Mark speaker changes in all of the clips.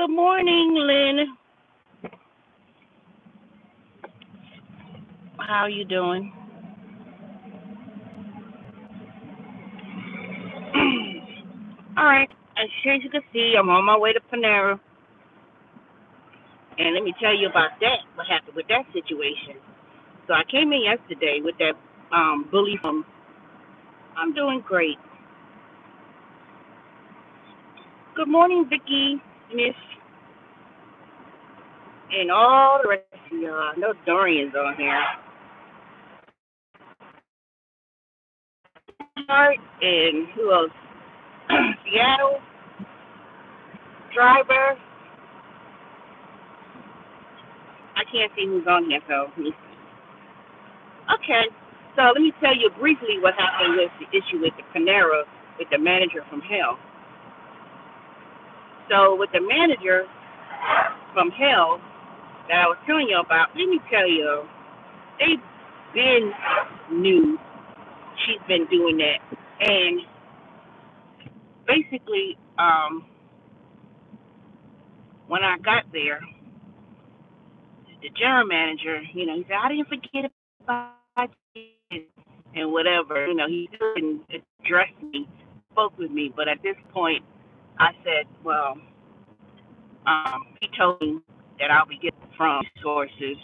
Speaker 1: Good morning, Lynn. How are you doing? All right. As you can see, I'm on my way to Panera, and let me tell you about that. What happened with that situation? So I came in yesterday with that bully from. I'm doing great. Good morning, Vicky, Miss, and all the rest of y'all. No Dorian's on here. Art and who else? Seattle driver. I can't see who's on here, so let me see. Okay, so let me tell you briefly what happened with the issue with the Panera with the manager from hell. So with the manager from hell that I was telling you about, let me tell you, they've been new. She's been doing that, and basically, when I got there, the general manager, he said I didn't forget about you and whatever. He didn't address me, spoke with me, but at this point, I said, well, he told me that I'll be getting from sources,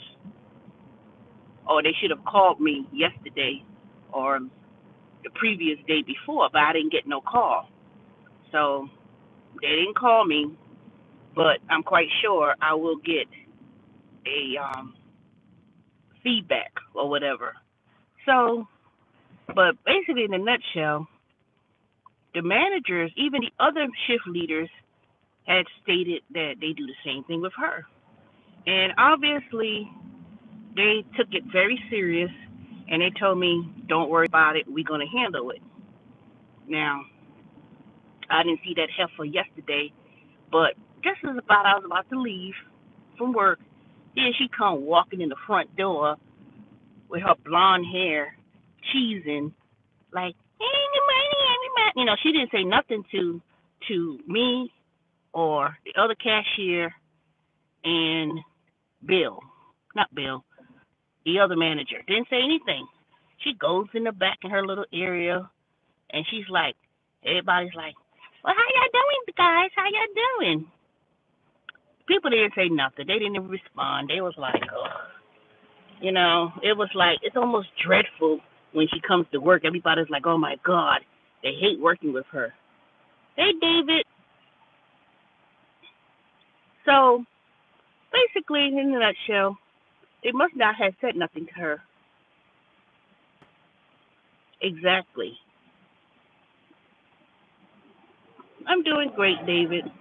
Speaker 1: or they should have called me yesterday or the previous day before, but I didn't get no call. So they didn't call me, but I'm quite sure I will get a feedback or whatever. So, but basically, in a nutshell, the managers, even the other shift leaders, had stated that they do the same thing with her. And obviously, they took it very serious, and they told me, don't worry about it, we're going to handle it. Now, I didn't see that heifer yesterday, but just as about I was about to leave from work, then she come walking in the front door with her blonde hair, cheesing, like, hey, good morning, everybody. She didn't say nothing to me or the other cashier and Bill. Not Bill, the other manager. Didn't say anything. She goes in the back in her little area, and she's like, everybody's like, well, how y'all doing, guys? How y'all doing? People didn't say nothing. They didn't even respond. They was like, oh. It was like, it's almost dreadful when she comes to work. Everybody's like, oh, my God. They hate working with her. Hey, David. So, basically, in a nutshell, they must not have said nothing to her. Exactly. I'm doing great, David.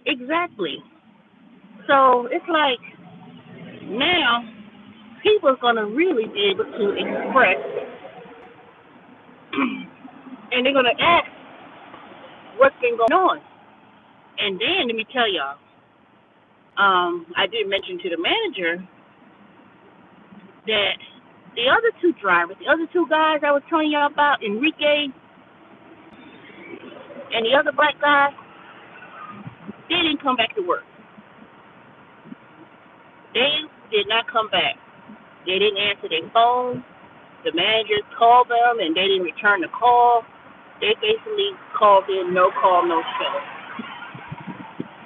Speaker 1: Exactly. So, it's like, now, people are going to really be able to express, and they're going to ask what's been going on. And then, let me tell y'all, I did mention to the manager that the other two drivers, the other two guys I was telling y'all about, Enrique and the other black guy, they didn't come back to work. They did not come back. They didn't answer their phone. The managers called them and they didn't return the call. They basically called in no call, no show.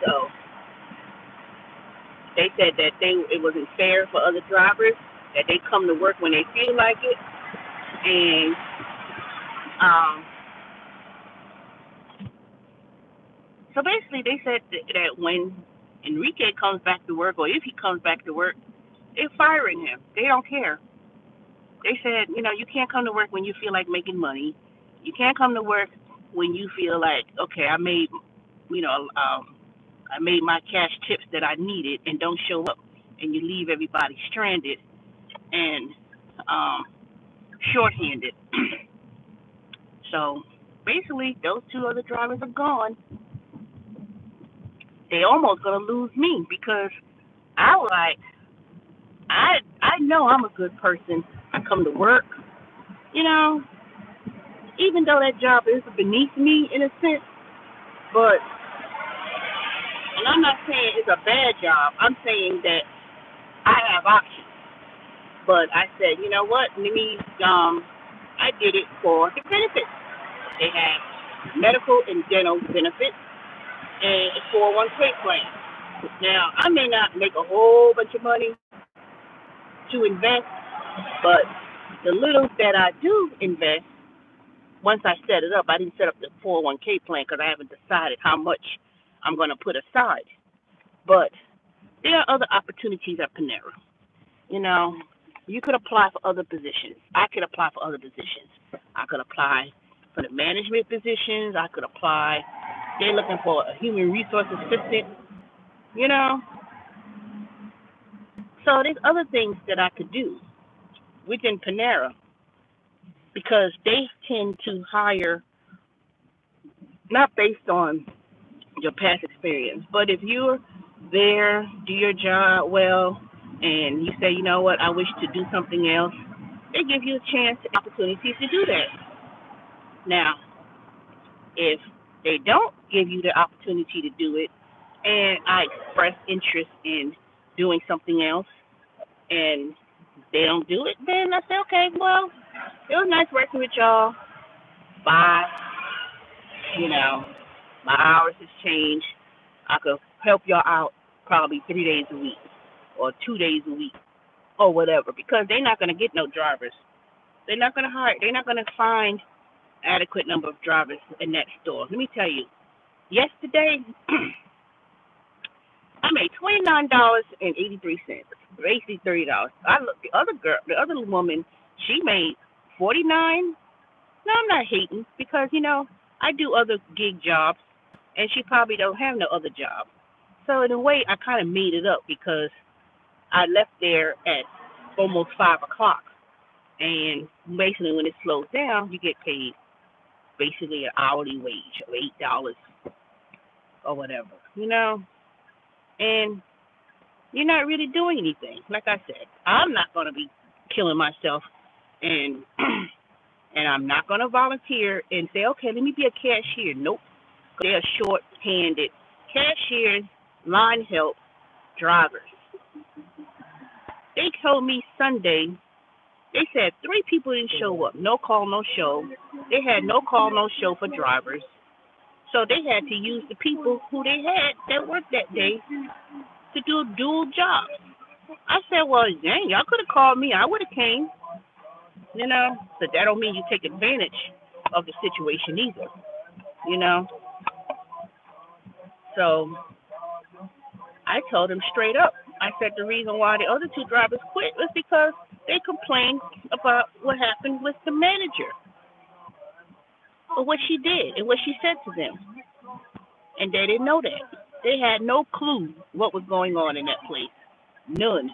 Speaker 1: So they said that it wasn't fair for other drivers that they come to work when they feel like it. And so basically they said that when Enrique comes back to work, or if he comes back to work, they're firing him. They don't care. They said, you can't come to work when you feel like making money. You can't come to work when you feel like, okay, I made my cash tips that I needed, and don't show up, and you leave everybody stranded and shorthanded. So basically, those two other drivers are gone. They almost gonna lose me because I was like, I know I'm a good person. I come to work, you know, even though that job is beneath me in a sense, but And I'm not saying it's a bad job. I'm saying that I have options. But I said, you know what? Let me. I did it for the benefits. They have medical and dental benefits and a 401k plan. Now, I may not make a whole bunch of money to invest, but the little that I do invest, once I set it up, I didn't set up the 401k plan because I haven't decided how much I'm going to put aside. But there are other opportunities at Panera. You know, you could apply for other positions. I could apply for other positions. I could apply for the management positions. I could apply. They're looking for a human resource assistant, you know. So there's other things that I could do within Panera because they tend to hire not based on your past experience, but if you're there, do your job well, and you say, you know what, I wish to do something else, they give you a chance, opportunities to do that. Now, if they don't give you the opportunity to do it, and I express interest in doing something else, and they don't do it, then I say, okay, well, it was nice working with y'all. Bye. You know, my hours has changed. I could help y'all out probably 3 days a week or 2 days a week or whatever because they're not going to get no drivers. They're not going to hire. They're not going to find adequate number of drivers in that store. Let me tell you, yesterday I made $29.83, basically $30. I look the other woman, she made 49. No, I'm not hating because I do other gig jobs, and she probably don't have no other job. So in a way, I kind of made it up because I left there at almost 5 o'clock, and basically when it slows down, you get paid basically an hourly wage of $8 or whatever. And you're not really doing anything. Like I said, I'm not going to be killing myself, and and I'm not going to volunteer and say, okay, let me be a cashier. Nope. They're short-handed cashiers, line help, drivers. They told me Sunday, they said 3 people didn't show up. No call, no show. They had no call, no show for drivers. So they had to use the people who they had that worked that day to do dual jobs. I said, well, dang, y'all could have called me. I would have came. But that don't mean you take advantage of the situation either. You know. So I told him straight up. I said the reason why the other 2 drivers quit was because they complained about what happened with the manager, or what she did and what she said to them. And they didn't know that. They had no clue what was going on in that place. None.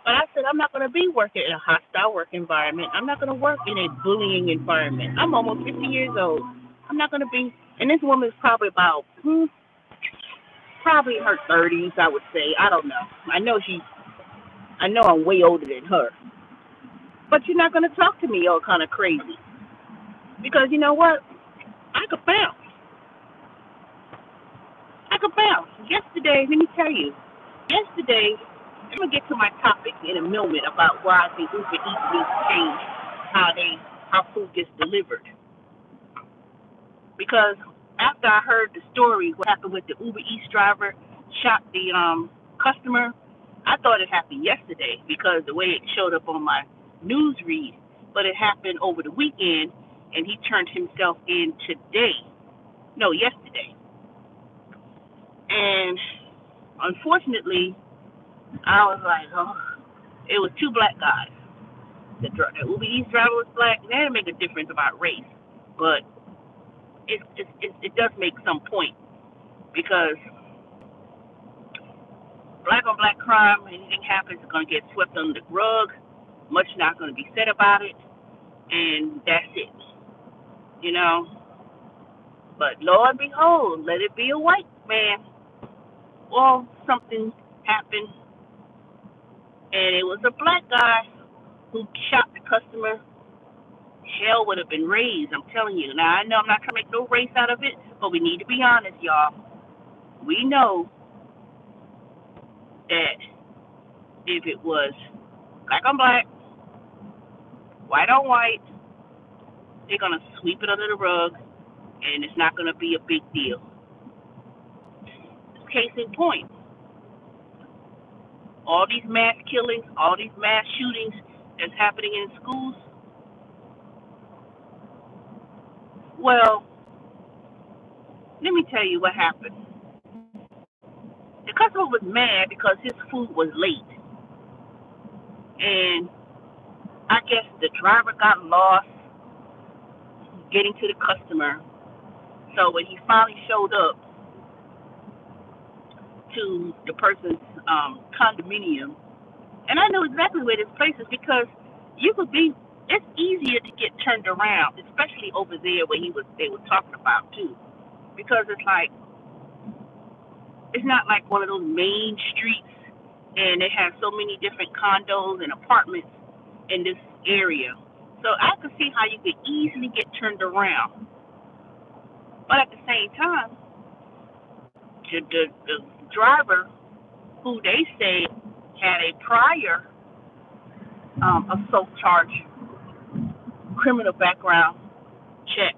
Speaker 1: But I said, I'm not going to be working in a hostile work environment. I'm not going to work in a bullying environment. I'm almost 50 years old. I'm not going to be, and this woman is probably about, probably in her 30s, I would say. I don't know. I know I'm way older than her. But you're not going to talk to me all kind of crazy. Because you know what? I could bounce. Yesterday, let me tell you. Yesterday, I'm going to get to my topic in a moment about why I think Uber Eats needs to change how food gets delivered. Because after I heard the story, what happened with the Uber Eats driver shot the customer, I thought it happened yesterday because the way it showed up on my news read. But it happened over the weekend, and he turned himself in today. No, yesterday. And unfortunately, I was like, oh, it was 2 black guys. The Uber Eats driver was black. That didn't make a difference about race, but it does make some point because black on black crime, anything happens, it's going to get swept under the rug. Much not going to be said about it, and that's it. You know. But Lord behold, let it be a white man. Well, something happened, and it was a black guy who shot the customer. Hell would have been raised, I'm telling you. Now, I know I'm not trying to make no race out of it, but we need to be honest, y'all. We know that if it was black on black, white on white, they're gonna sweep it under the rug, and it's not gonna be a big deal. Case in point, all these mass killings, all these mass shootings that's happening in schools. Well, let me tell you what happened. The customer was mad because his food was late, and I guess the driver got lost getting to the customer. So when he finally showed up to the person's condominium, and I know exactly where this place is because you could be. It's easier to get turned around, especially over there where they were talking about too, because it's like it's not like one of those main streets, and it has so many different condos and apartments in this area. So I could see how you could easily get turned around, but at the same time, the driver who they say had a prior assault charge, criminal background check.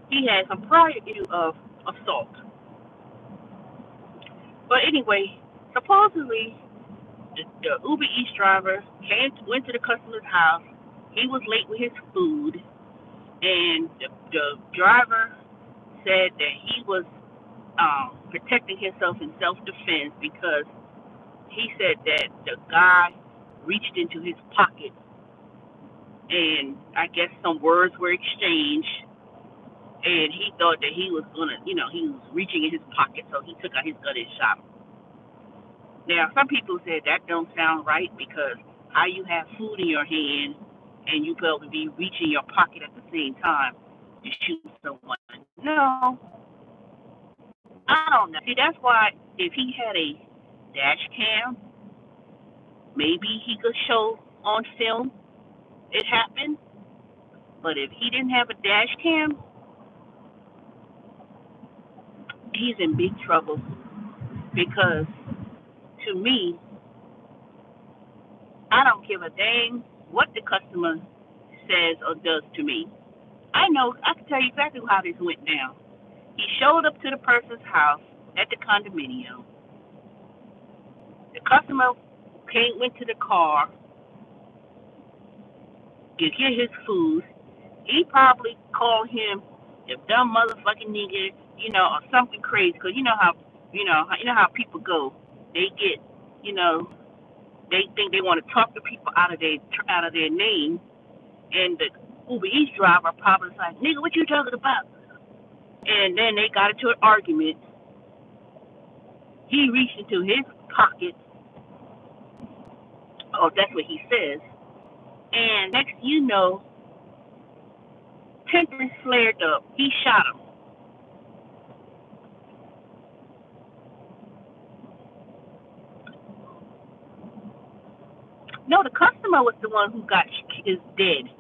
Speaker 1: He had some prior issue of assault. But anyway, supposedly the Uber Eats driver went to the customer's house. He was late with his food, and the driver said that he was protecting himself in self-defense because he said that the guy reached into his pocket, and I guess some words were exchanged, and he thought that he was gonna, he was reaching in his pocket, so he took out his gun and shot him. Now, some people said that don't sound right because how you have food in your hand and you probably be reaching your pocket at the same time to shoot someone. No, I don't know. See, that's why if he had a dash cam, maybe he could show on film it happened. But if he didn't have a dash cam, he's in big trouble because to me, I don't give a dang what the customer says or does to me. I know, I can tell you exactly how this went down. He showed up to the person's house at the condominium. The customer went to the car to get his food. He probably called him the dumb motherfucking nigga, or something crazy. Cause you know how people go. They get, they think they want to talk to people out of their name, and the Uber Eats driver probably was like, nigga, what you talking about? And then they got into an argument. He reached into his pocket. Oh, that's what he says. And next you know, tempers flared up. He shot him. No, the customer was the one who is dead.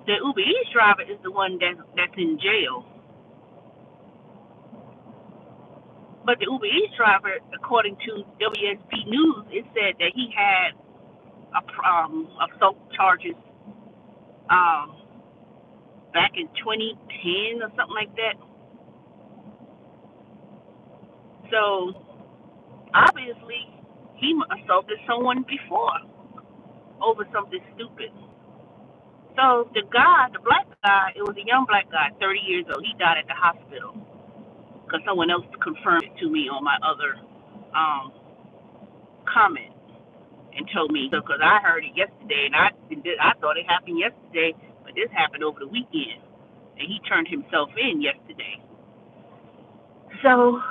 Speaker 1: The Uber Eats driver is the one that's in jail. But the Uber Eats driver, according to WSB News, it said that he had assault charges um, back in 2010 or something like that. So obviously he assaulted someone before over something stupid. So the guy, the black guy, it was a young black guy, 30 years old. He died at the hospital because someone else confirmed it to me on my other comment and told me. So because I heard it yesterday, and I thought it happened yesterday, but this happened over the weekend, and he turned himself in yesterday. So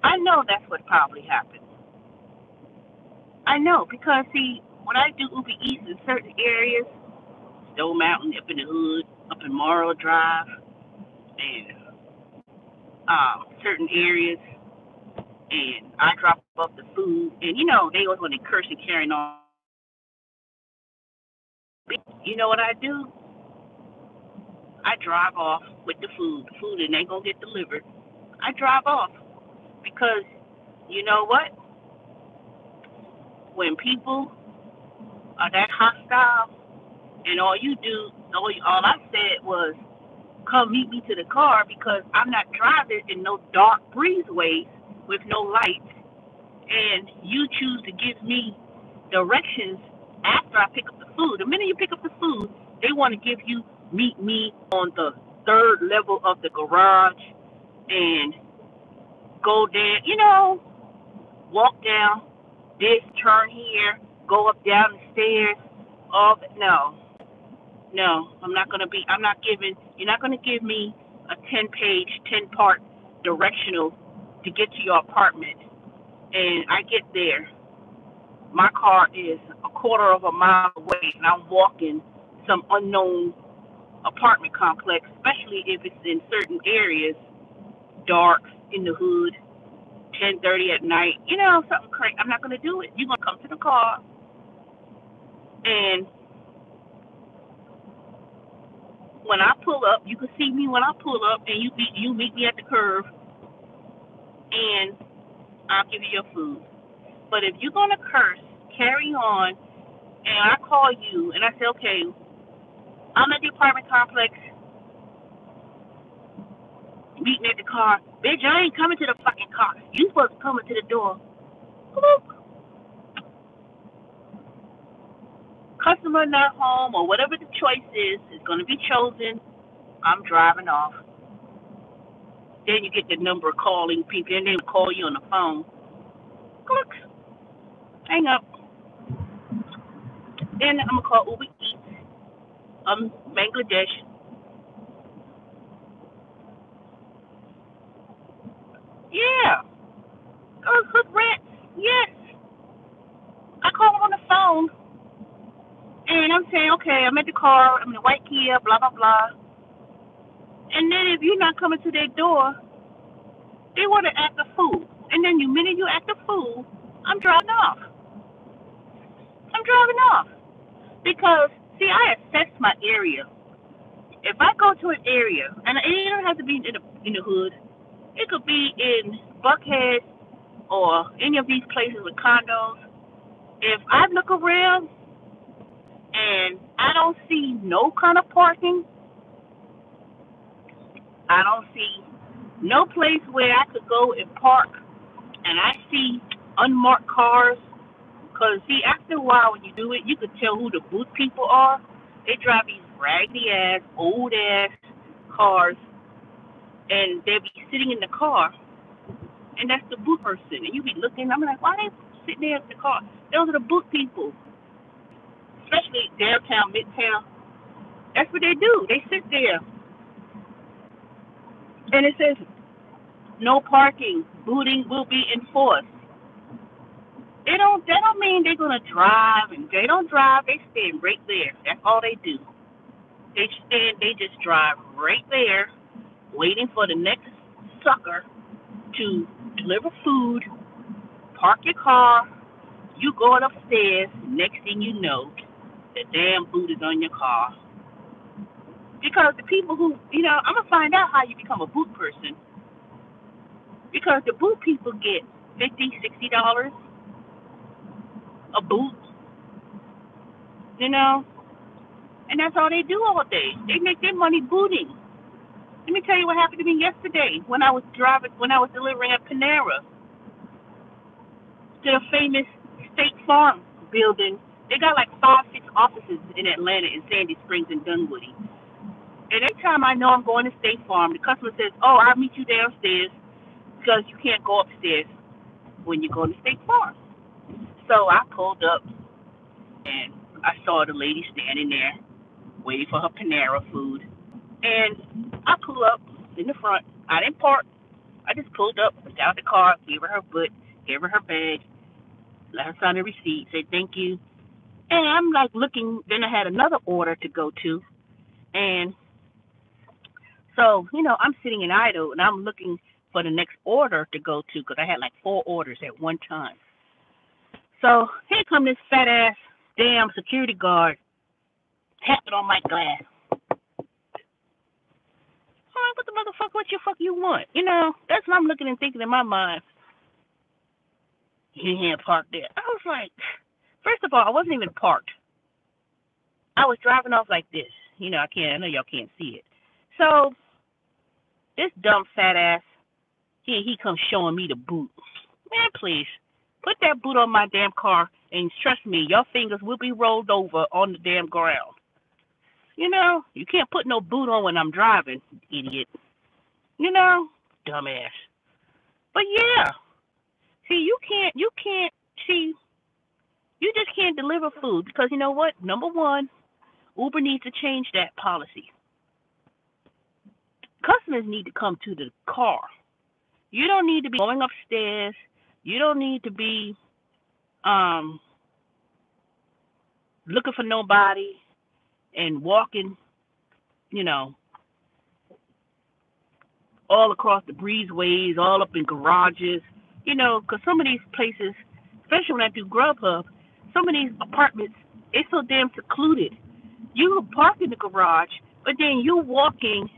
Speaker 1: I know that's what probably happened. I know because see, when I do Uber Eats in certain areas, Stone Mountain, up in the hood, up in Morrow Drive, and certain areas, and I drop off the food, and they always want to curse and carrying on. You know what I do? I drive off with the food. The food ain't gonna get delivered. I drive off because you know what? When people are that hostile, and all I said was, "Come meet me to the car," because I'm not driving in no dark breezeways with no lights, and you choose to give me directions after I pick up the food. The minute you pick up the food, they want to meet me on the third level of the garage and go there, walk down this, turn here, go up down the stairs. No, you're not gonna give me a 10-page, 10-part directional to get to your apartment. And I get there, my car is a quarter of a mile away, and I'm walking some unknown apartment complex, especially if it's in certain areas, dark, in the hood, 10:30 at night. Something crazy. I'm not gonna do it. You're gonna come to the car, and when I pull up, you can see me when I pull up, and you meet me at the curb, and I'll give you your food. But if you're gonna curse, carry on, and I call you, and I say, okay, I'm at the apartment complex, meet me at the car. Bitch, I ain't coming to the fucking car. You supposed to come to the door. Bloop. Customer not home, or whatever the choice is going to be chosen. I'm driving off. Then you get the number calling people, and they call you on the phone. Click. Hang up. Then I'm going to call Uber Eats. Bangladesh. Yeah. Hood rats. Yes. I call them on the phone, and I'm saying, okay, I'm at the car. I'm in the white Kia, blah, blah, blah. And then if you're not coming to their door, they want to act a fool. And then the minute you act a fool, I'm driving off. Because, see, I assess my area. If I go to an area, and it don't have to be in the hood, it could be in Buckhead or any of these places with condos. If I look around and I don't see no kind of parking, I don't see no place where I could go and park, and I see unmarked cars. Because, see, after a while when you do it, you could tell who the boot people are. They drive these raggedy-ass, old-ass cars, and they'll be sitting in the car, and that's the boot person. And you be looking, I'm like, why are they sitting there in the car? Those are the boot people, especially downtown, midtown. That's what they do. They sit there, and it says, no parking, booting will be enforced. That don't mean they're gonna drive, and they don't drive. They stand right there. That's all they do. They just drive right there, waiting for the next sucker to deliver food. Park your car. You going upstairs. Next thing you know, the damn boot is on your car. Because the people who, I'm gonna find out how you become a boot person. Because the boot people get $50, $60 a boot, and that's all they do all day. They make their money booting. Let me tell you what happened to me yesterday when I was delivering at Panera to the famous State Farm building. They got like 5-6 offices in Atlanta, in Sandy Springs, and Dunwoody. And every time I know I'm going to State Farm, the customer says, "Oh, I'll meet you downstairs," because you can't go upstairs when you go to State Farm. So I pulled up, and I saw the lady standing there waiting for her Panera food. And I pull up in the front. I didn't park. I just pulled up, got out the car, gave her book, gave her bag, let her sign the receipt, said thank you. And I'm like looking. Then I had another order to go to. And so, I'm sitting in idle, and I'm looking for the next order to go to because I had like 4 orders at one time. So here come this fat ass damn security guard tapping on my glass. what you want? You know, that's what I'm looking and thinking in my mind. You can't park there. I was like, first of all, I wasn't even parked. I was driving off like this. You know, I know y'all can't see it. So this dumb fat ass, he comes showing me the boot. Man, please put that boot on my damn car, and trust me, your fingers will be rolled over on the damn ground. You know, you can't put no boot on when I'm driving, idiot. You know, dumbass. But yeah, see, see, you just can't deliver food because you know what? Number one, Uber needs to change that policy. Customers need to come to the car. You don't need to be going upstairs. You don't need to be um, looking for nobody and walking, you know, all across the breezeways, all up in garages, you know, because some of these places, especially when I do Grubhub, some of these apartments, it's so damn secluded. You park in the garage, but then you walking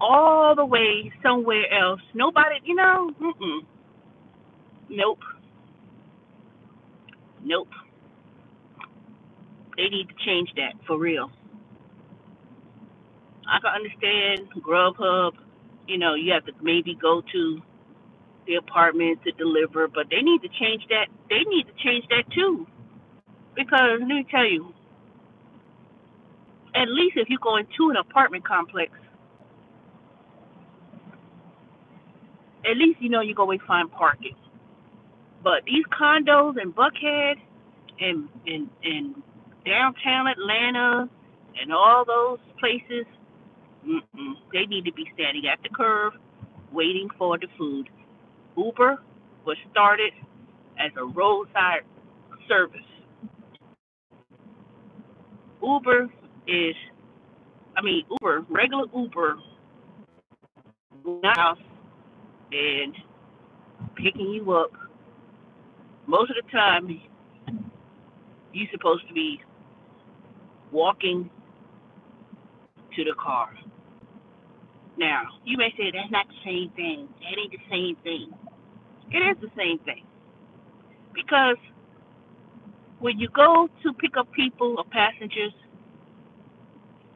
Speaker 1: all the way somewhere else. Nobody, you know, nope, nope. They need to change that for real. I can understand Grubhub, you know, you have to maybe go to the apartment to deliver, but they need to change that. They need to change that too. Because let me tell you, at least if you go into an apartment complex, at least you know you go and find parking. But these condos in Buckhead and in downtown Atlanta and all those places, they need to be standing at the curb waiting for the food. Uber was started as a roadside service. Uber is, Uber, regular Uber, not and picking you up. Most of the time, you're supposed to be walking to the car. Now, you may say that's not the same thing. That ain't the same thing. It is the same thing. Because when you go to pick up people or passengers,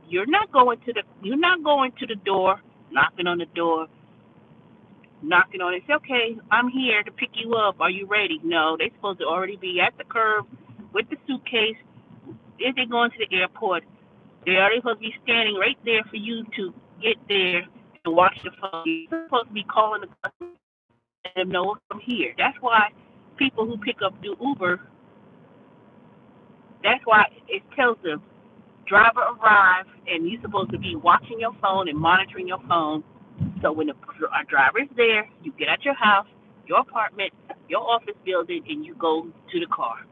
Speaker 1: you're not going to the door, knocking on the door, knocking on it. Say, okay, I'm here to pick you up. Are you ready? No, they're supposed to already be at the curb with the suitcase. If they're going to the airport, they're already supposed to be standing right there for you to get there and watch the phone. You're supposed to be calling the customer and let them know I'm here. That's why people who pick up do Uber, that's why it tells them driver arrived and you're supposed to be watching your phone and monitoring your phone. So when a driver is there, you get out your house, your apartment, your office building, and you go to the car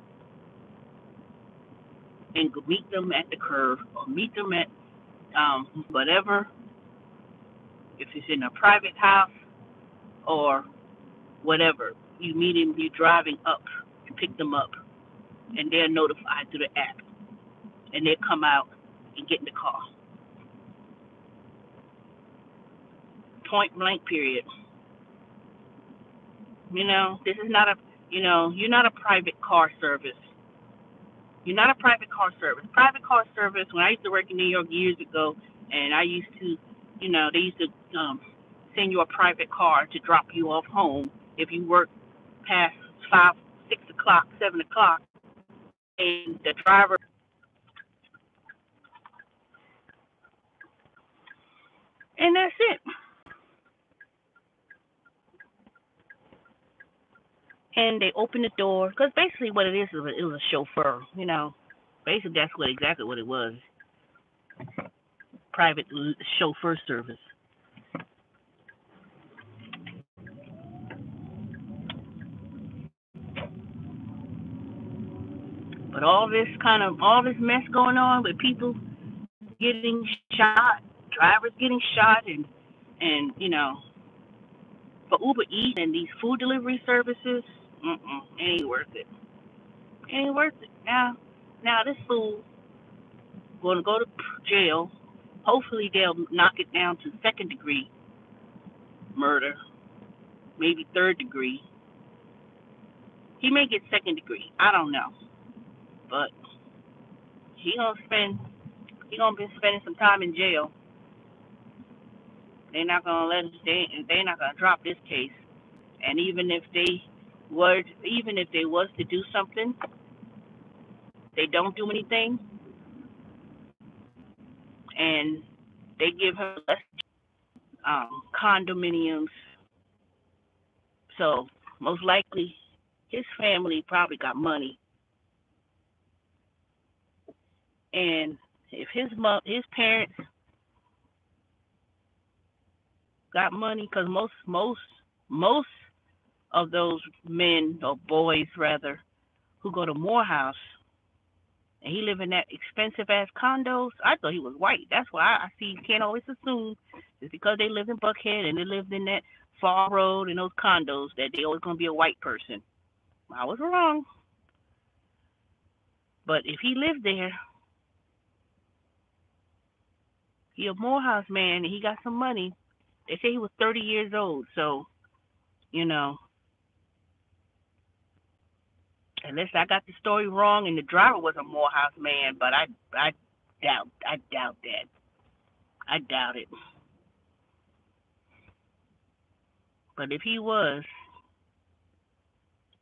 Speaker 1: and meet them at the curb or meet them at whatever, if it's in a private house or whatever. You meet them, you driving up to pick them up, and they're notified through the app, and they come out and get in the car. Point blank, period. You know, this is not a, you're not a private car service. You're not a private car service. Private car service, when I used to work in New York years ago, and I used to, they used to send you a private car to drop you off home if you work past 5, 6 o'clock, 7 o'clock, and the driver, and that's it. And they open the door, because basically what it is it was a chauffeur, Basically, that's exactly what it was. Private chauffeur service. But all this mess going on with people getting shot, drivers getting shot, and for Uber Eats and these food delivery services, ain't worth it. Ain't worth it. Now this fool going to go to jail. Hopefully they'll knock it down to second degree, murder, maybe third degree. He may get second degree. I don't know, but he gonna be spending some time in jail. They're not gonna they're not gonna drop this case. And even if they was to do something, they don't do anything, and they give her less condominiums. So most likely, his family probably got money, and if his parents got money, because most of those men or boys rather who go to Morehouse and he live in that expensive ass condos. I thought he was white. That's why I see. You can't always assume just because they live in Buckhead and they lived in that Fall Road and those condos that they always gonna be a white person. I was wrong. But if he lived there, he a Morehouse man and he got some money. They say he was 30 years old, so you know, unless I got the story wrong and the driver was a Morehouse man, but I doubt that. I doubt it. But if he was,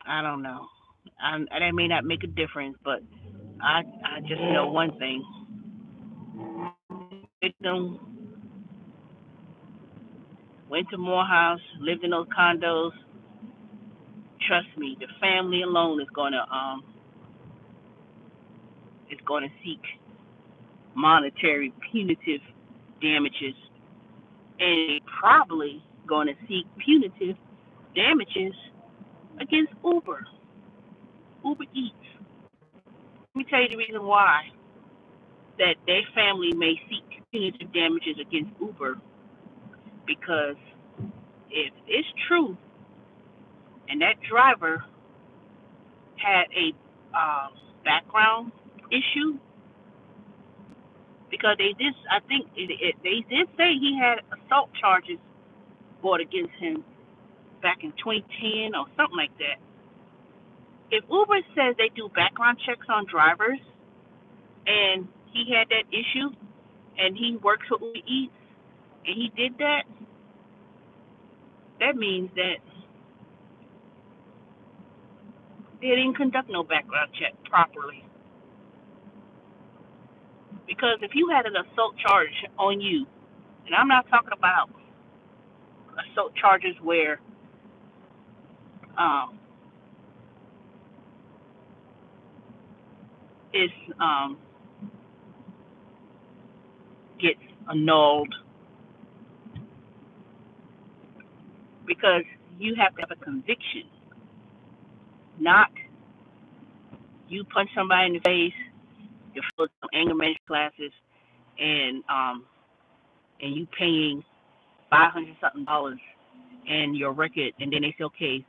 Speaker 1: I don't know. That may not make a difference, but I just know one thing. Victim went to Morehouse, lived in those condos. Trust me, the family alone is gonna seek monetary punitive damages, and they probably gonna seek punitive damages against Uber Eats. Let me tell you the reason why that their family may seek punitive damages against Uber, because if it's true and that driver had a background issue, because I think they did say he had assault charges brought against him back in 2010 or something like that. If Uber says they do background checks on drivers and he had that issue and he works for Uber Eats and he did that, that means that they didn't conduct no background check properly. Because if you had an assault charge on you, and I'm not talking about assault charges where um, it's gets annulled, because you have to have a conviction, not you punch somebody in the face, you're full of some anger management classes, and you paying $500 something and your record, and then they say, okay,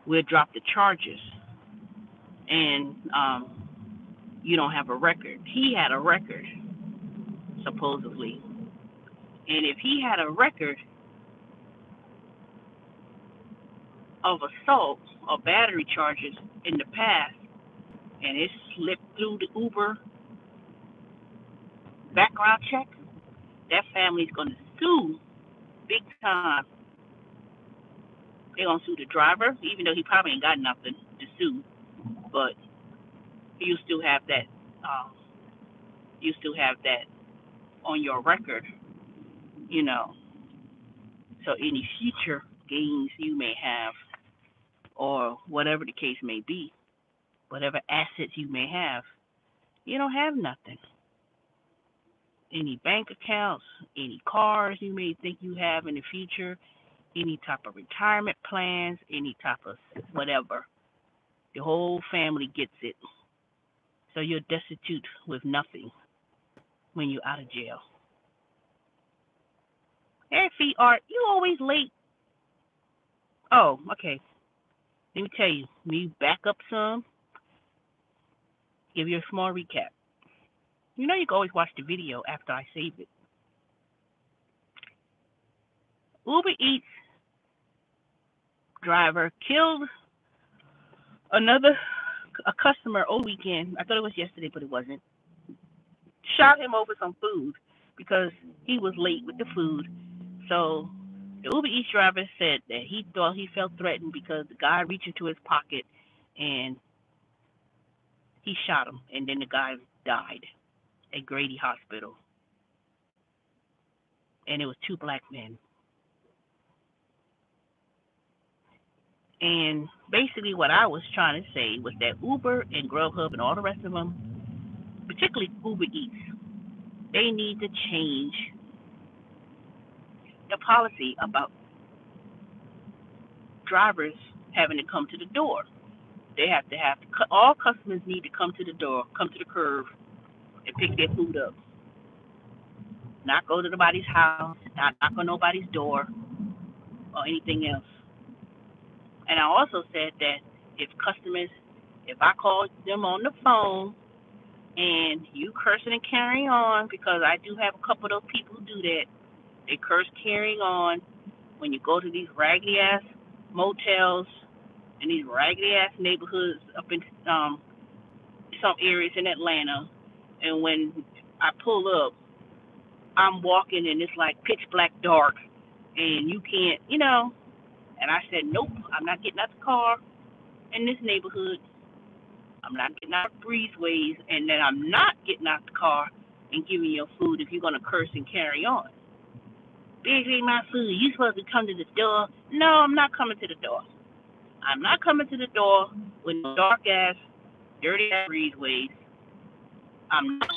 Speaker 1: we'll drop the charges, and you don't have a record. He had a record, supposedly, and if he had a record of assault or battery charges in the past, and it slipped through the Uber background check, that family's gonna sue big time. They're gonna sue the driver, even though he probably ain't got nothing to sue, but you still have that. Um, you still have that on your record, you know. So any future gains you may have, or whatever the case may be, whatever assets you may have, you don't have nothing. Any bank accounts, any cars you may think you have in the future, any type of retirement plans, any type of whatever. The whole family gets it. So you're destitute with nothing when you're out of jail. Hey, Fee Art, you always late. Oh, okay. Let me tell you. Let me back up some, give you a small recap. You know you can always watch the video after I save it. Uber Eats driver killed a customer over the weekend. I thought it was yesterday, but it wasn't. Shot him over some food because he was late with the food. So the Uber Eats driver said that he thought he felt threatened because the guy reached into his pocket and he shot him, and then the guy died at Grady Hospital. And it was two black men. And basically what I was trying to say was that Uber and Grubhub and all the rest of them, particularly Uber Eats, they need to change the policy about drivers having to come to the door. They have to all customers need to come to the door, come to the curb, and pick their food up. Not go to nobody's house, not knock on nobody's door, or anything else. And I also said that if I call them on the phone and you cursing and carrying on, because I do have a couple of those people who do that, they curse carrying on when you go to these raggedy ass motels in these raggedy ass neighborhoods up in some areas in Atlanta, and when I pull up, I'm walking and it's like pitch black dark, and you can't, And I said, nope, I'm not getting out the car in this neighborhood. I'm not getting out of breezeways, and then I'm not getting out the car and giving you food if you're gonna curse and carry on. Bitch, ain't my food. You supposed to come to the door. No, I'm not coming to the door. I'm not coming to the door with dark ass, dirty ass breezeways. I'm not.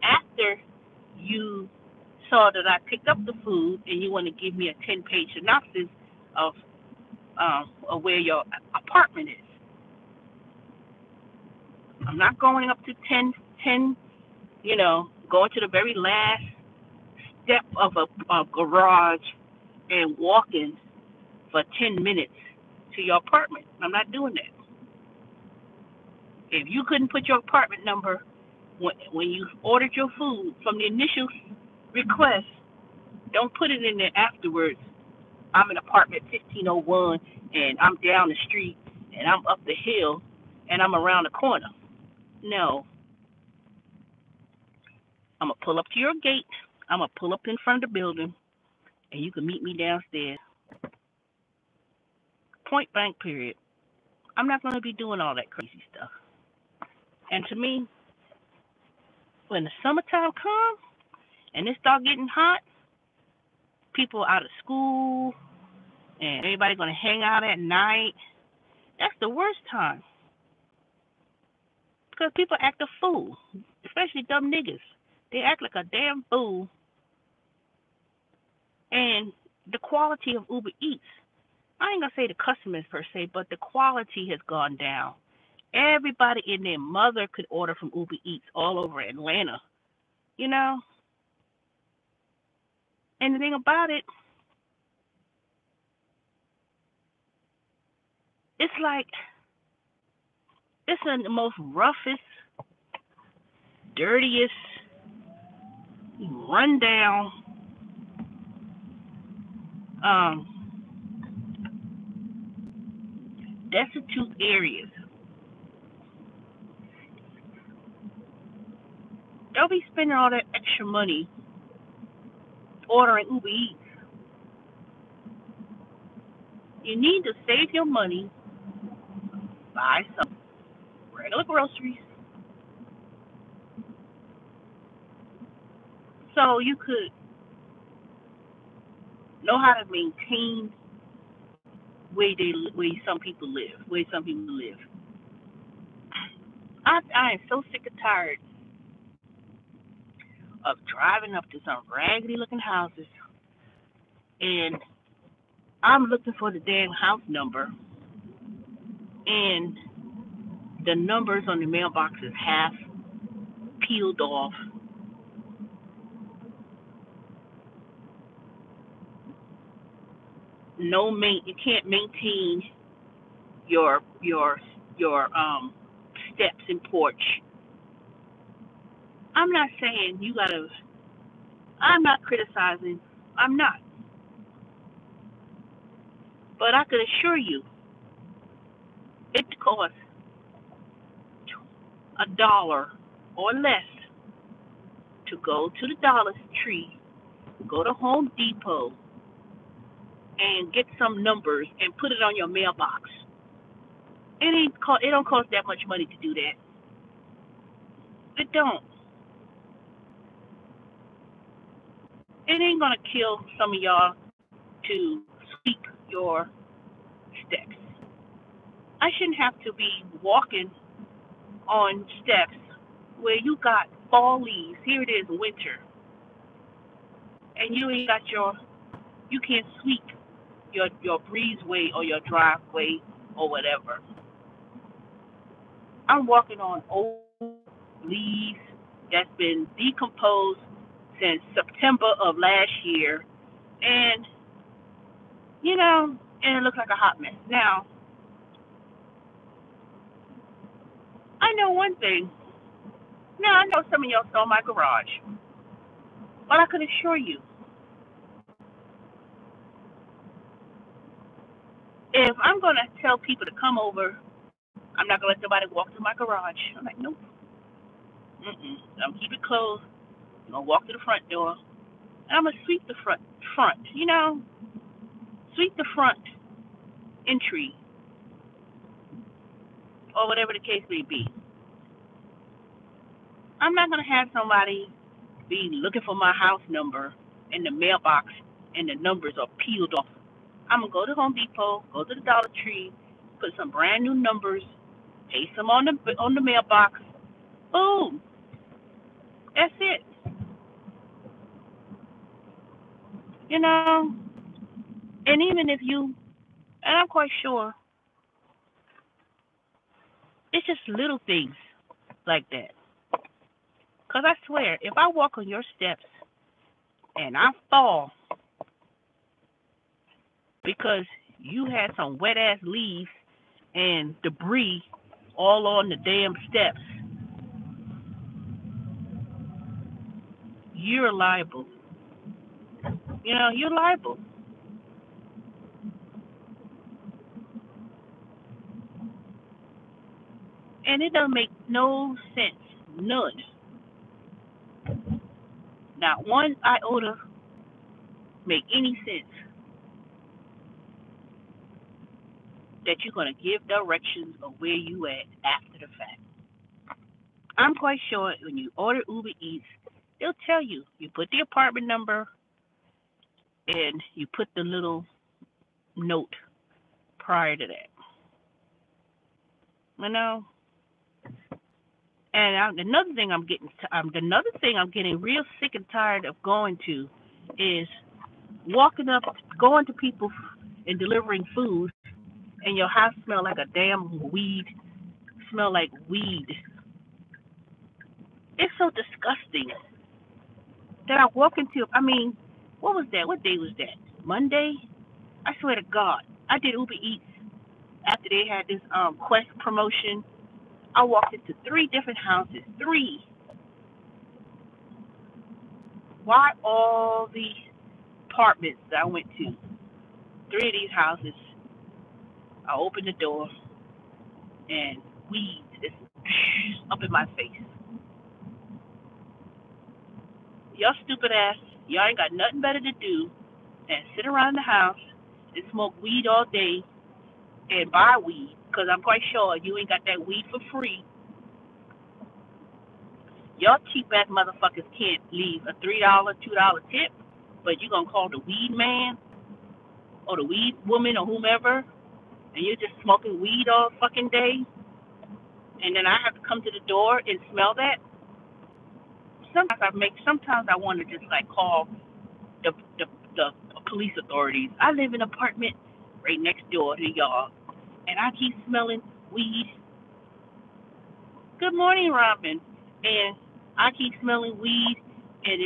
Speaker 1: After you saw that I picked up the food and you want to give me a 10-page synopsis of where your apartment is. I'm not going up to 10, going to the very last step of a garage and walking for 10 minutes to your apartment. I'm not doing that. If you couldn't put your apartment number when you ordered your food from the initial request, don't put it in there afterwards. I'm in apartment 1501 and I'm down the street and I'm up the hill and I'm around the corner. No. I'm going to pull up to your gate. I'm going to pull up in front of the building and you can meet me downstairs. Point blank, period. I'm not going to be doing all that crazy stuff. And to me, when the summertime comes and it start getting hot, people out of school and everybody going to hang out at night, that's the worst time. Because people act a fool, especially dumb niggas. They act like a damn fool. And the quality of Uber Eats, I ain't going to say the customers per se, but the quality has gone down. Everybody and their mother could order from Uber Eats all over Atlanta, And the thing about it, it's like, it's the most roughest, dirtiest, rundown, destitute areas. They'll be spending all that extra money ordering Uber Eats. You need to save your money, buy some regular groceries, so you could know how to maintain where some people live. I am so sick and tired of driving up to some raggedy looking houses and I'm looking for the damn house number and the numbers on the mailbox is half peeled off. You can't maintain your steps and porch. I'm not saying I'm not criticizing. I'm not. But I can assure you, it costs $1 or less to go to the Dollar Tree, go to Home Depot, and get some numbers and put it on your mailbox. It don't cost that much money to do that. It don't. It ain't gonna kill some of y'all to sweep your steps. I shouldn't have to be walking on steps where you got fall leaves. Here it is, winter, and you can't sweep your breezeway or your driveway or whatever. I'm walking on old leaves that's been decomposed since September of last year, and and it looks like a hot mess. Now, I know one thing. Now, I know some of y'all saw my garage, but I can assure you, if I'm going to tell people to come over, I'm not going to let somebody walk through my garage. I'm like, nope. I'm going to keep it closed. I'm going to walk to the front door, and I'm going to sweep the front, sweep the front entry, or whatever the case may be. I'm not going to have somebody be looking for my house number in the mailbox and the numbers are peeled off. I'm going to go to Home Depot, go to the Dollar Tree, put some brand new numbers, paste them on the mailbox. Boom. That's it. And even if and I'm quite sure, it's just little things like that. Because I swear, if I walk on your steps and I fall because you had some wet ass leaves and debris all on the damn steps, you're liable. You're liable. And it doesn't make no sense. None. Not one iota make any sense that you're going to give directions of where you at after the fact. I'm quite sure when you order Uber Eats, they'll tell you. You put the apartment number and you put the little note prior to that. And another thing I'm getting real sick and tired of going to is walking up, going to people and delivering food, and your house smell like a damn weed. Smell like weed. It's so disgusting that I walk into. What was that? What day was that? Monday? I swear to God, I did Uber Eats after they had this Quest promotion. I walked into 3 different houses. 3. Why all the apartments that I went to? 3 of these houses. I opened the door and weed is up in my face. Y'all stupid ass, y'all ain't got nothing better to do than sit around the house and smoke weed all day and buy weed, because I'm quite sure you ain't got that weed for free. Y'all cheap ass motherfuckers can't leave a $3, $2 tip, but you gonna call the weed man or the weed woman or whomever, and you're just smoking weed all fucking day, and then I have to come to the door and smell that. Sometimes I want to just like call the police authorities. I live in an apartment right next door to y'all, and I keep smelling weed. Good morning, Robin. And I keep smelling weed, and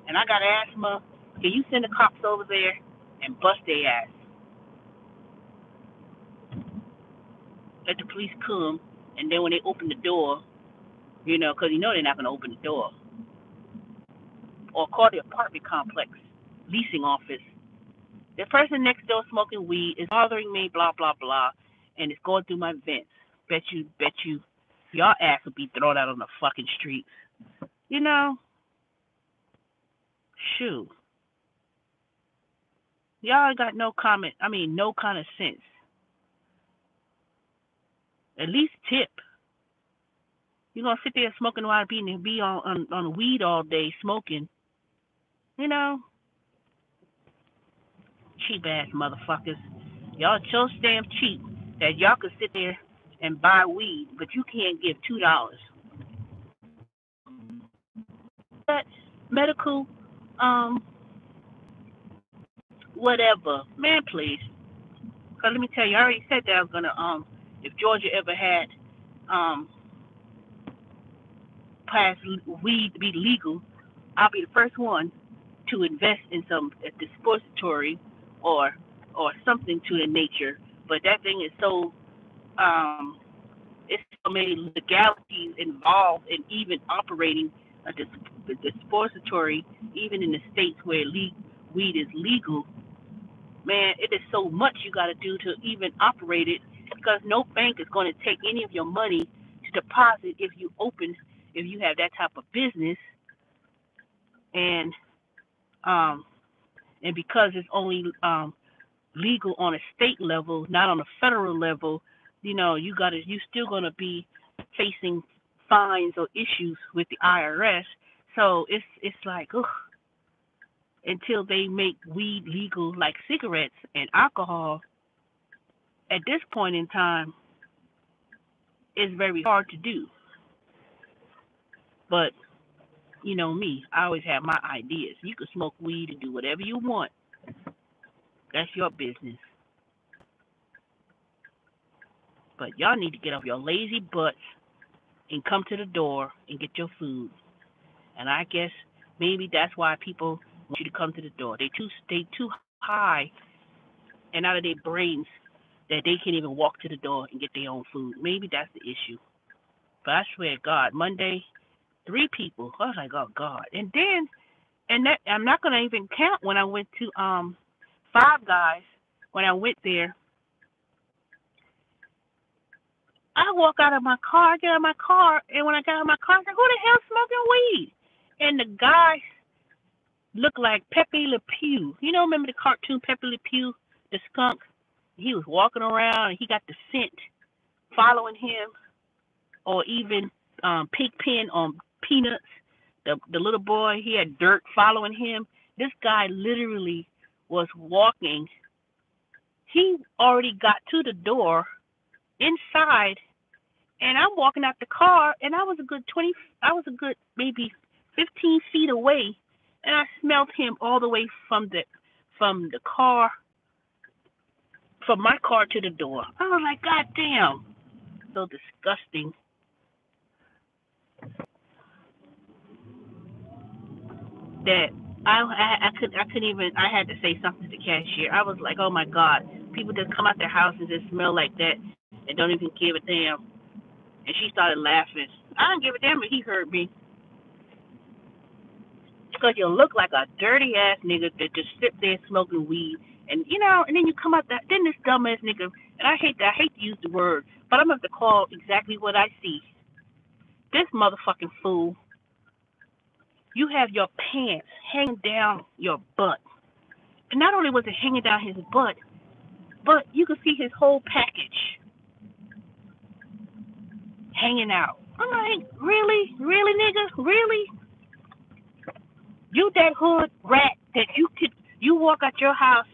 Speaker 1: and I got asthma. Can you send the cops over there and bust their ass? Let the police come, and then when they open the door, because they're not gonna open the door, or call the apartment complex leasing office The person next door smoking weed is bothering me, blah blah blah, and it's going through my vents. Bet you, your ass will be thrown out on the fucking streets. You know, shoot, y'all got no comment. I mean, no kind of sense. At least tip. You're gonna sit there smoking while be on weed all day smoking. You know, cheap ass motherfuckers. Y'all so damn cheap that y'all could sit there and buy weed, but you can't give $2. That medical, um, whatever, man, please. Cause let me tell you, I already said that I was gonna if Georgia ever had um passed weed to be legal, I'll be the first one to invest in some depository or something to the nature. But that thing is so it's so many legalities involved in even operating a depository, even in the states where weed is legal. Man, it is so much you got to do to even operate it because no bank is going to take any of your money to deposit if you have that type of business. And um, and because it's only legal on a state level, not on a federal level, you still gonna be facing fines or issues with the IRS. So it's like, ugh, until they make weed legal like cigarettes and alcohol, at this point in time, it's very hard to do. But you know me, I always have my ideas. You can smoke weed and do whatever you want. That's your business. But y'all need to get off your lazy butts and come to the door and get your food. And I guess maybe that's why people want you to come to the door. They too high and out of their brains that they can't even walk to the door and get their own food. Maybe that's the issue. But I swear to God, Monday, 3 people. I was like, oh God. And that I'm not gonna even count when I went to Five Guys. When I went there, I walk out of my car, I get out of my car, and when I got out of my car, I said, who the hell's smoking weed? And the guy looked like Pepe Le Pew. Remember the cartoon Pepe Le Pew, the skunk? He was walking around and he got the scent following him, or even Pigpen on Peanuts. The little boy, he had dirt following him. This guy literally was walking. He already got to the door inside, and I'm walking out the car, and I was a good maybe 15 feet away, and I smelled him all the way from the car, from my car to the door. I was like, God damn, so disgusting. That I couldn't even. I had to say something to the cashier. I was like, oh my God, people just come out their houses and smell like that and don't even give a damn. And she started laughing. I didn't give a damn if he heard me. Because you look like a dirty ass nigga that just sit there smoking weed, and then you come out then this dumb ass nigga, and I hate to use the word, but I'm gonna have to call exactly what I see. This motherfucking fool, you have your pants hanging down your butt, and not only was it hanging down his butt, but you could see his whole package hanging out. I'm like, really, nigga, really? You that hood rat that you walk out your house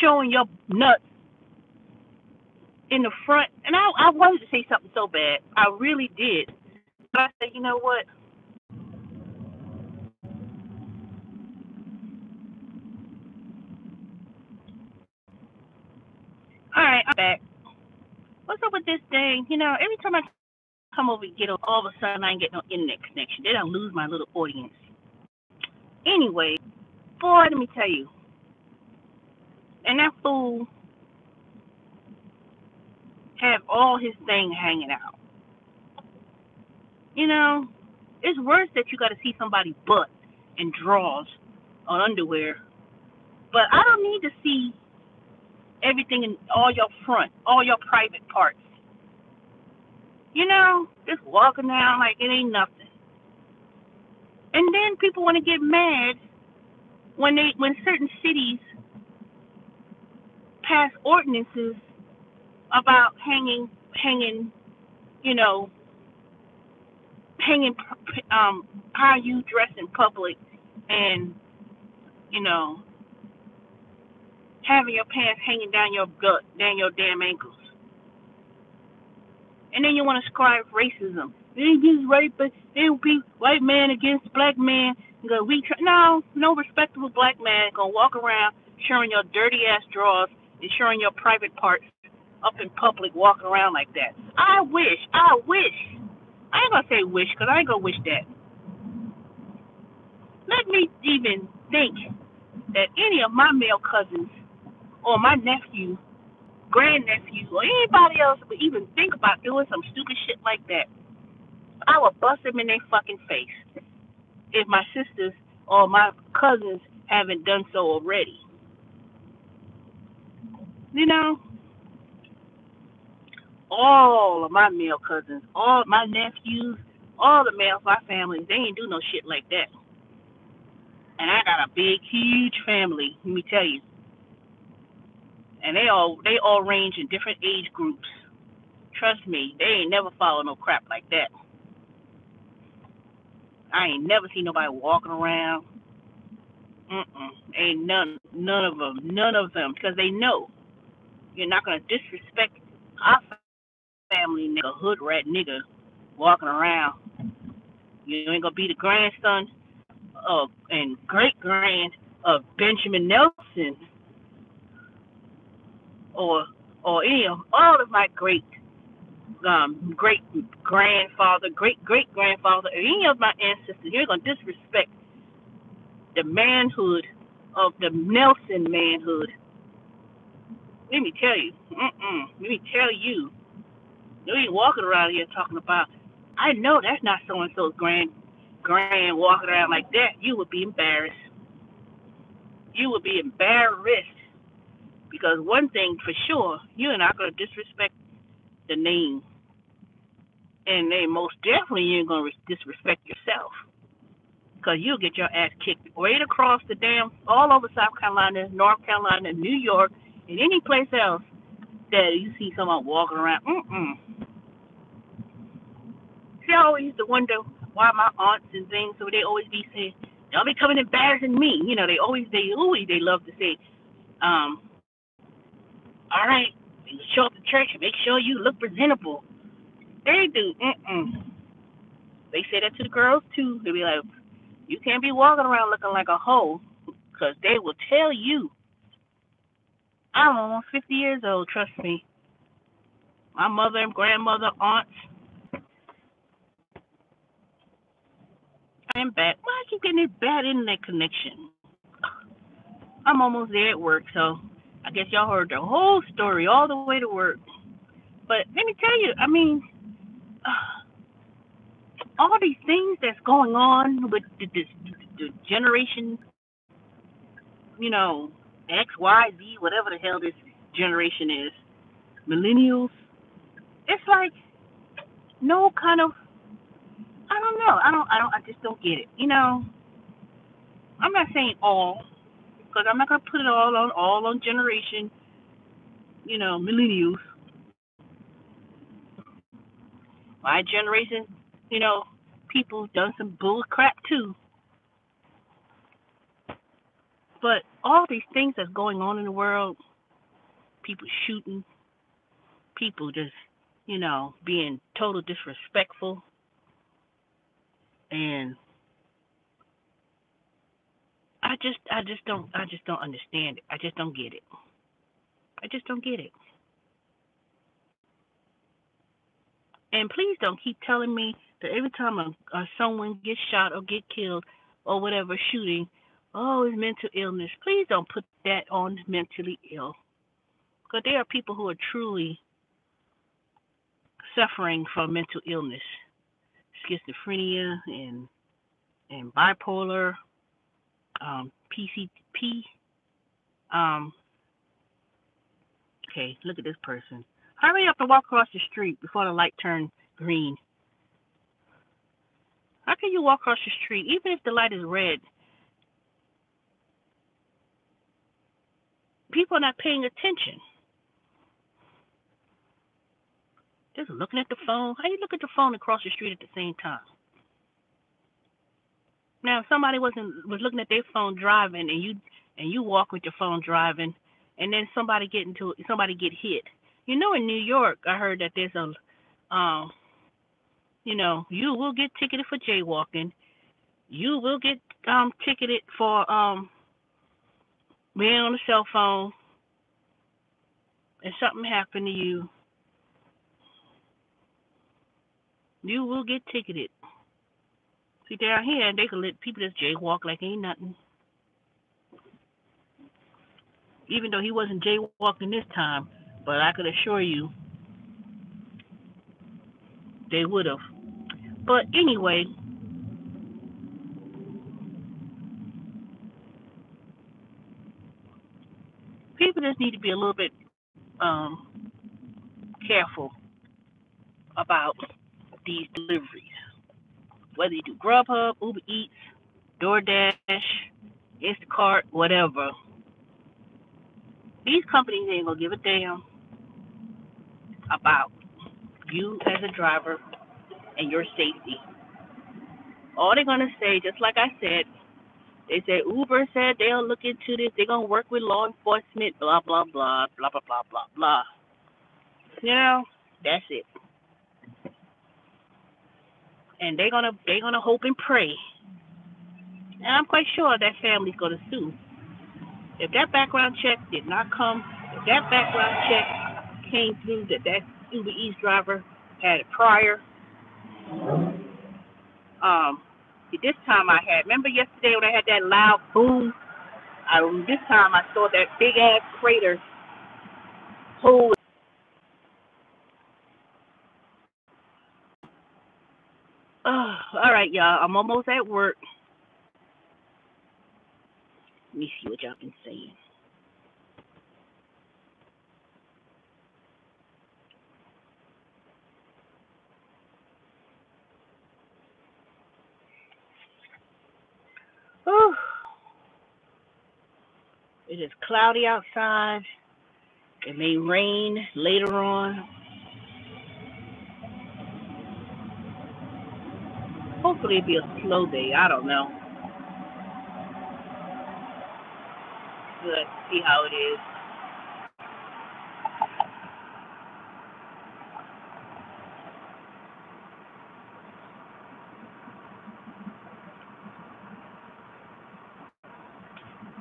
Speaker 1: showing your nuts in the front, and I wanted to say something so bad. I really did. But I said, you know what? All right, I'm back. What's up with this thing? Every time I come over and get all of a sudden I ain't get no internet connection. Then I lose my little audience. Anyway, boy, let me tell you. And that fool have all his thing hanging out. It's worse that you got to see somebody's butt and drawers on underwear But I don't need to see everything in all your front, all your private parts. You know, just walking around like it ain't nothing. And then people want to get mad when certain cities pass ordinances about hanging, you know, hanging how you dress in public, and you know, having your pants hanging down your gut, down your damn ankles. And then you want to ascribe racism. They just rapist. It will be white man against black man. No respectable black man gonna walk around showing your dirty ass drawers and showing your private parts up in public, walking around like that. I wish. I ain't gonna say wish, because I ain't gonna wish that. Let me even think that any of my male cousins or my nephew, grandnephew, or anybody else would even think about doing some stupid shit like that. I would bust them in their fucking face if my sisters or my cousins haven't done so already. You know, all of my male cousins, all my nephews, all the males of my family, they ain't do no shit like that. And I got a big, huge family, let me tell you. And they all range in different age groups. Trust me, they ain't never follow no crap like that. I ain't never seen nobody walking around. Ain't none of them, because they know you're not gonna disrespect our family, nigga, hood rat nigga, walking around. You ain't gonna be the grandson of and great grand of Benjamin Nelson, or any of all of my great grandfather, great grandfather, or any of my ancestors. You're gonna disrespect the manhood of the Nelson manhood. Let me tell you. Let me tell you. You ain't walking around here talking about, I know that's not so and so's grand walking around like that. You would be embarrassed. You would be embarrassed. Because one thing for sure, you're not gonna disrespect the name. And they most definitely you ain't gonna disrespect yourself. Because you'll get your ass kicked right across the damn, all over South Carolina, North Carolina, New York, and any place else that you see someone walking around. See, I always used to wonder why my aunts and things, so they always be saying, don't be coming embarrassing me. You know, they love to say, all right, you show up to church and make sure you look presentable. They do. They say that to the girls too. They be like, you can't be walking around looking like a hoe, because they will tell you. I'm almost 50 years old, trust me. My mother and grandmother, aunts. I'm back. Why I keep getting this bad internet connection? I'm almost there at work, so I guess y'all heard the whole story all the way to work. But let me tell you, I mean, all these things that's going on with the generation, you know, X, Y, Z, whatever the hell this generation is, millennials. It's like no kind of, I don't know. I just don't get it. You know, I'm not saying all, because I'm not gonna put it all on generation, you know, millennials. My generation, you know, people done some bull crap too. But all these things that's going on in the world, people shooting, people just, you know, being total disrespectful, and I just don't understand it. I just don't get it. I just don't get it. And please don't keep telling me that every time someone gets shot or get killed or whatever shooting, oh, it's mental illness. Please don't put that on mentally ill, because there are people who are truly suffering from mental illness, schizophrenia and bipolar, PCP. Um, okay, look at this person. Hurry up and walk across the street before the light turns green. How can you walk across the street even if the light is red? People are not paying attention. Just looking at the phone. How you look at the phone across the street at the same time? Now, if somebody was looking at their phone driving, and you walk with your phone driving, and then somebody get hit. You know, in New York, I heard that there's you will get ticketed for jaywalking. You will get ticketed for being on the cell phone, and something happened to you. You will get ticketed. See, down here, they can let people just jaywalk like ain't nothing. Even though he wasn't jaywalking this time, but I could assure you they would have. But anyway, people just need to be a little bit careful about these deliveries. Whether you do Grubhub, Uber Eats, DoorDash, Instacart, whatever. These companies ain't gonna give a damn about you as a driver and your safety. All they're gonna say, just like I said, they said Uber said they'll look into this. They're gonna work with law enforcement. Blah blah blah blah blah blah blah blah. You know, that's it. And they're gonna hope and pray. And I'm quite sure that family's gonna sue. If that background check did not come, if that background check came through that Uber Eats driver had it prior, this time I had. Remember yesterday when I had that loud boom? This time I saw that big ass crater hole. All right, y'all. I'm almost at work. Let me see what y'all been saying. Oh, it is cloudy outside. It may rain later on. Hopefully it'll be a slow day. I don't know. Let's see how it is.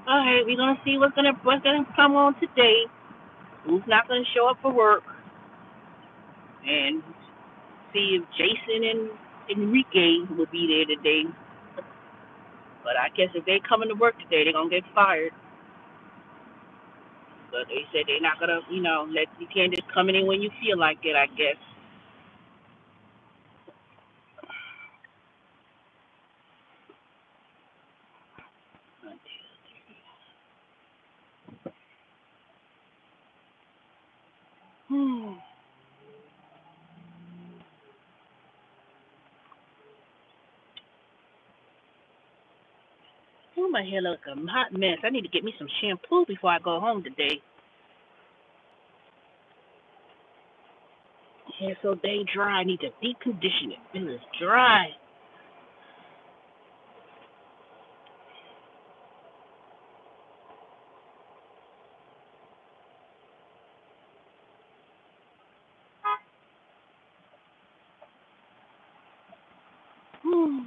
Speaker 1: All right, we're gonna see what's gonna come on today. Who's not gonna show up for work, and see if Jason and Enrique will be there today. But I guess if they coming to work today, they're gonna get fired. But they said they're not gonna, let you can't just come in when you feel like it. I guess. Hmm. Oh, my hair look a hot mess. I need to get me some shampoo before I go home today. Hair so dang dry. I need to deep condition it. It is dry. Hmm.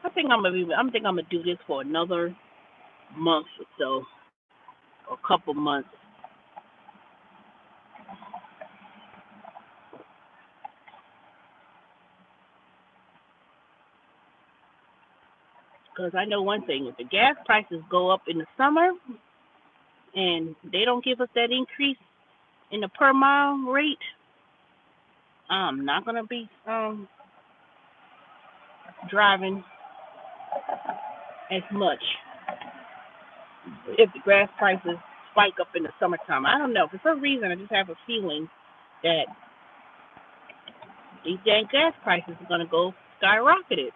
Speaker 1: I think I'm gonna do this for another month or so, or a couple months. Because I know one thing: if the gas prices go up in the summer and they don't give us that increase in the per mile rate, I'm not gonna be driving as much if the gas prices spike up in the summertime. I don't know. For some reason, I just have a feeling that these dang gas prices are going to go skyrocketed.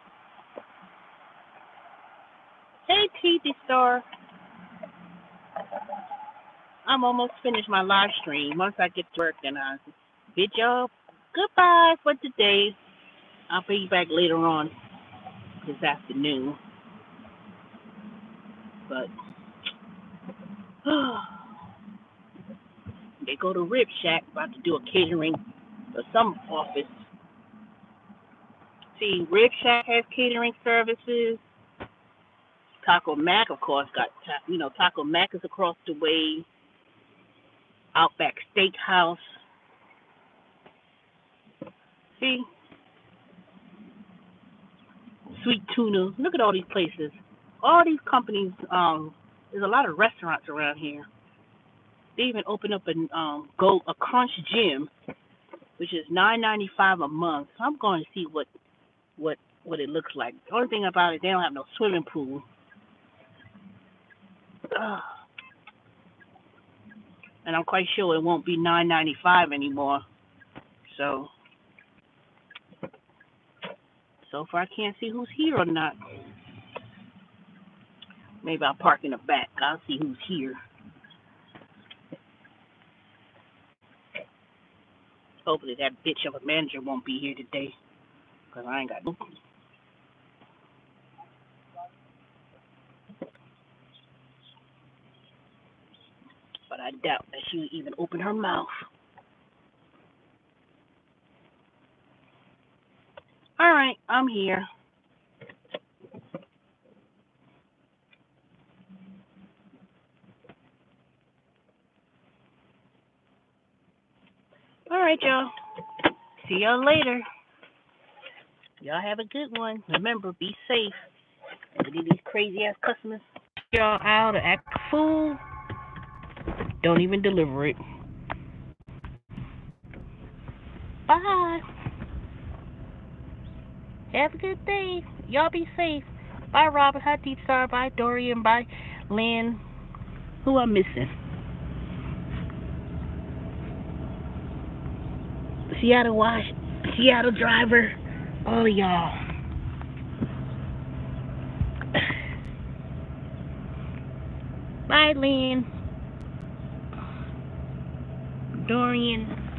Speaker 1: Hey, TV Star. I'm almost finished my live stream. Once I get to work, then I'll bid y'all goodbye for today. I'll be back later on this afternoon. But they go to Rib Shack, about to do a catering for some office. See, Rib Shack has catering services. Taco Mac, of course, got, Taco Mac is across the way. Outback Steakhouse. See? Sweet Tuna. Look at all these places. All these companies, there's a lot of restaurants around here. They even opened up a Crunch Gym, which is $9.95 a month. So I'm going to see what it looks like. The only thing about it, they don't have no swimming pool. And I'm quite sure it won't be $9.95 anymore. So far I can't see who's here or not. Maybe I'll park in the back. I'll see who's here. Hopefully that bitch of a manager won't be here today, because I ain't got no. But I doubt that she would even open her mouth. All right, I'm here. All right, y'all. See y'all later. Y'all have a good one. Remember, be safe. Look at these crazy ass customers. Y'all out to act a fool. Don't even deliver it. Bye. Have a good day. Y'all be safe. Bye, Robert. Hi, Deep Star. Bye, Dorian. Bye, Lynn. Who I'm missing? Seattle driver. All of y'all. Bye, Lynn. Dorian.